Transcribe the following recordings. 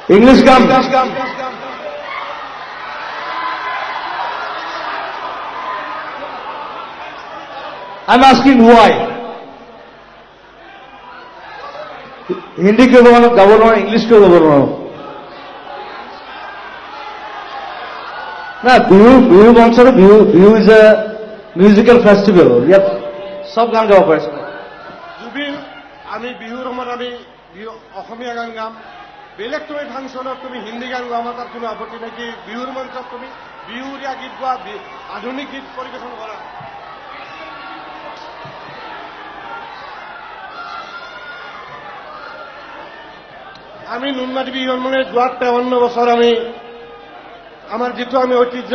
English come. I'm asking why. Hindi क्यों गाबो নোৱাৰো, English क्यों गाबो নোৱাৰো? না বিহু মঞ্চৰ Bihu is a musical festival. ইয়াত সব গান গাব পাৰিছে। জুবিন আমি বিহুৰ সময়ত আমি অসমীয়া গান গাম, বেলেগ তুমি ফাংচনত তুমি হিন্দী গান গাম, তাত কোনো আপত্তি নাই। কি বিহুৰ মঞ্চত তুমি বিহুৰীয়া গীত গোৱা, আধুনিক গীত পৰিৱেশন কৰা। আমি নুনমাটি বিহু মানে যোৱা 53 বছৰ আমি আমাৰ যিটো আমি ঐতিহ্য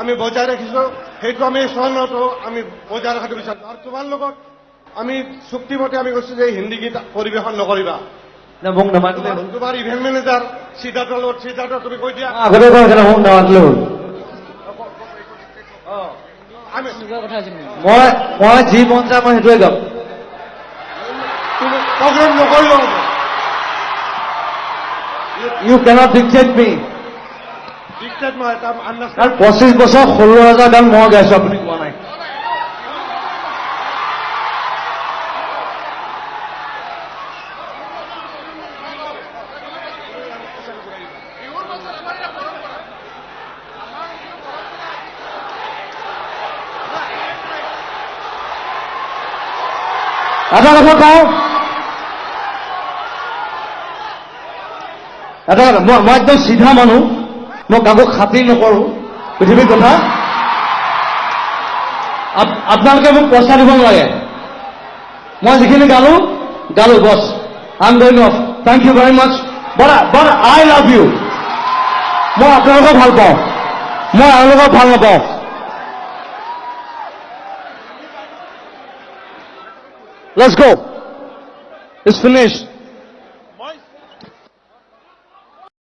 আমি বজাই ৰাখিছো, সেইটো আমি স্বৰ্ণটো আমি বজাই ৰখাটো বিচাৰো। আৰু তোমাৰ লগত আমি চুক্তিমতে আমি কৈছো যে হিন্দী গীত পৰিৱেশন নকৰিবা। মোক নামাতিলে তোমাৰ ইভেন্ট মেনেজাৰ সিদ্ধাৰ্থৰ লগত সিদ্ধাৰ্থ তুমি কৈ দিয়া। আগতে মোক নামাতিলে হ'ল। মই যি মন যায় মই সেইটোৱে গাম। তুমি প্ৰগ্ৰেম নকৰিলেও হ'ব। You cannot dictate me. Dictate নহয়, তাৰ আন্দাজ। কাৰণ 25 বছৰ 16,000 গান মই গাইছো, আপুনি কোৱা নাই। এটা কথা কওঁ, মই একদম চিধা মানুহ, মই কাকো খাতিৰ নকৰো পৃথিৱীৰ কথা। আপোনালোকে মোক পইচা দিব নালাগে, মই যিখিনি গালো boss. I am going off. Thank you very much. But I love you. মই আপোনালোকক ভাল পাওঁ, মই আপোনালোকক ভাল নাপাওঁ। Let's go. It's finished.